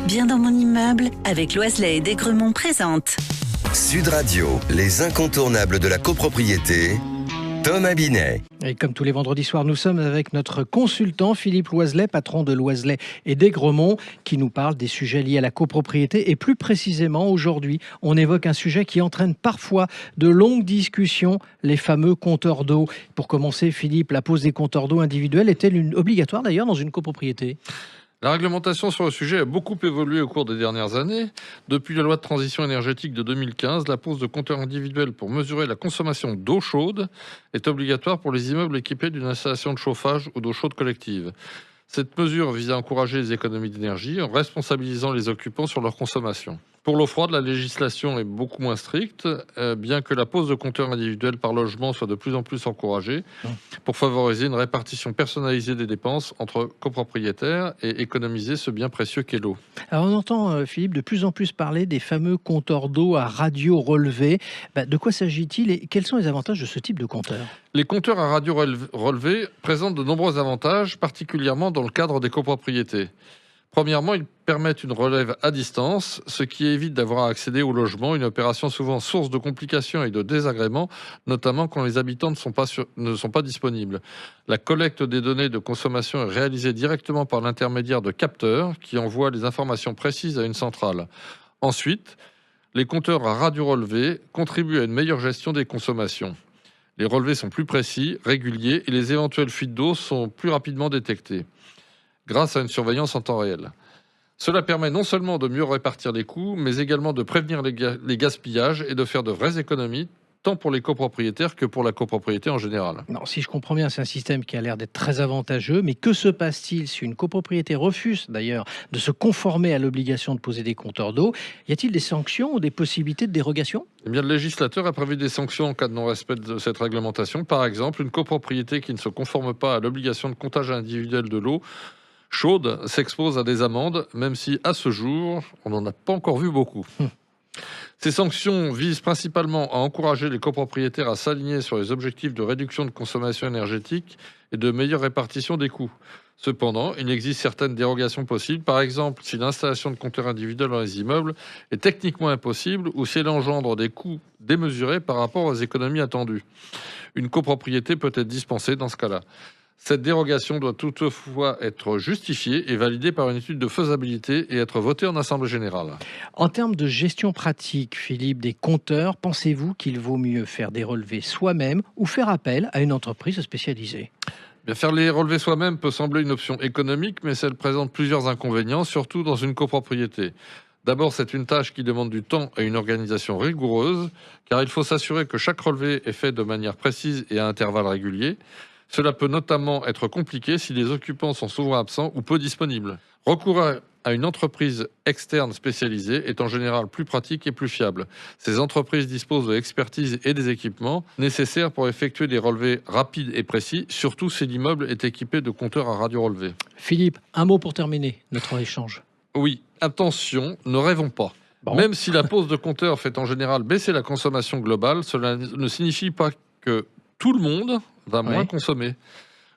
Bien dans mon immeuble, avec Loiselet et Desgremont présente. Sud Radio, les incontournables de la copropriété, Thomas Binet. Et comme tous les vendredis soirs, nous sommes avec notre consultant Philippe Loiselet, patron de Loiselet et Desgremont, qui nous parle des sujets liés à la copropriété. Et plus précisément, aujourd'hui, on évoque un sujet qui entraîne parfois de longues discussions, les fameux compteurs d'eau. Pour commencer, Philippe, la pose des compteurs d'eau individuels est-elle obligatoire d'ailleurs dans une copropriété ? La réglementation sur le sujet a beaucoup évolué au cours des dernières années. Depuis la loi de transition énergétique de 2015, la pose de compteurs individuels pour mesurer la consommation d'eau chaude est obligatoire pour les immeubles équipés d'une installation de chauffage ou d'eau chaude collective. Cette mesure vise à encourager les économies d'énergie en responsabilisant les occupants sur leur consommation. Pour l'eau froide, la législation est beaucoup moins stricte, bien que la pose de compteurs individuels par logement soit de plus en plus encouragée pour favoriser une répartition personnalisée des dépenses entre copropriétaires et économiser ce bien précieux qu'est l'eau. Alors on entend, Philippe, de plus en plus parler des fameux compteurs d'eau à radio relevée. De quoi s'agit-il et quels sont les avantages de ce type de compteur ? Les compteurs à radio relevée présentent de nombreux avantages, particulièrement dans le cadre des copropriétés. Premièrement, ils permettent une relève à distance, ce qui évite d'avoir à accéder au logement, une opération souvent source de complications et de désagréments, notamment quand les habitants ne sont pas disponibles. La collecte des données de consommation est réalisée directement par l'intermédiaire de capteurs qui envoient les informations précises à une centrale. Ensuite, les compteurs à radio relevée contribuent à une meilleure gestion des consommations. Les relevés sont plus précis, réguliers et les éventuelles fuites d'eau sont plus rapidement détectées grâce à une surveillance en temps réel. Cela permet non seulement de mieux répartir les coûts, mais également de prévenir les gaspillages et de faire de vraies économies, tant pour les copropriétaires que pour la copropriété en général. Non, si je comprends bien, c'est un système qui a l'air d'être très avantageux, mais que se passe-t-il si une copropriété refuse d'ailleurs de se conformer à l'obligation de poser des compteurs d'eau ? Y a-t-il des sanctions ou des possibilités de dérogation ? Eh bien, le législateur a prévu des sanctions en cas de non-respect de cette réglementation. Par exemple, une copropriété qui ne se conforme pas à l'obligation de comptage individuel de l'eau chaude s'expose à des amendes, même si à ce jour, on n'en a pas encore vu beaucoup. Ces sanctions visent principalement à encourager les copropriétaires à s'aligner sur les objectifs de réduction de consommation énergétique et de meilleure répartition des coûts. Cependant, il existe certaines dérogations possibles, par exemple si l'installation de compteurs individuels dans les immeubles est techniquement impossible ou si elle engendre des coûts démesurés par rapport aux économies attendues. Une copropriété peut être dispensée dans ce cas-là. Cette dérogation doit toutefois être justifiée et validée par une étude de faisabilité et être votée en assemblée générale. En termes de gestion pratique, Philippe, des compteurs, pensez-vous qu'il vaut mieux faire des relevés soi-même ou faire appel à une entreprise spécialisée ? Bien, faire les relevés soi-même peut sembler une option économique, mais elle présente plusieurs inconvénients, surtout dans une copropriété. D'abord, c'est une tâche qui demande du temps et une organisation rigoureuse, car il faut s'assurer que chaque relevé est fait de manière précise et à intervalles réguliers. Cela peut notamment être compliqué si les occupants sont souvent absents ou peu disponibles. Recourir à une entreprise externe spécialisée est en général plus pratique et plus fiable. Ces entreprises disposent de l'expertise et des équipements nécessaires pour effectuer des relevés rapides et précis, surtout si l'immeuble est équipé de compteurs à radio relevée. Philippe, un mot pour terminer notre échange. Oui, attention, ne rêvons pas. Bon. Même si la pose de compteurs fait en général baisser la consommation globale, cela ne signifie pas que tout le monde va moins consommer.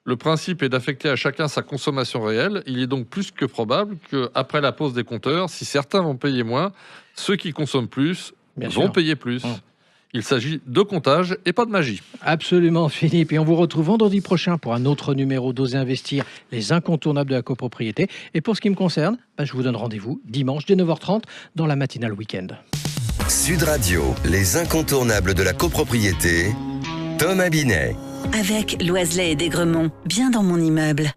Le principe est d'affecter à chacun sa consommation réelle. Il est donc plus que probable qu'après la pose des compteurs, si certains vont payer moins, ceux qui consomment plus vont payer plus. Il s'agit de comptage et pas de magie. Absolument, Philippe. Et on vous retrouve vendredi prochain pour un autre numéro d'Oser Investir, les incontournables de la copropriété. Et pour ce qui me concerne, je vous donne rendez-vous dimanche dès 9h30 dans la matinale week-end. Sud Radio, les incontournables de la copropriété, Thomas Binet. Avec Loiselet et Desgremont, bien dans mon immeuble.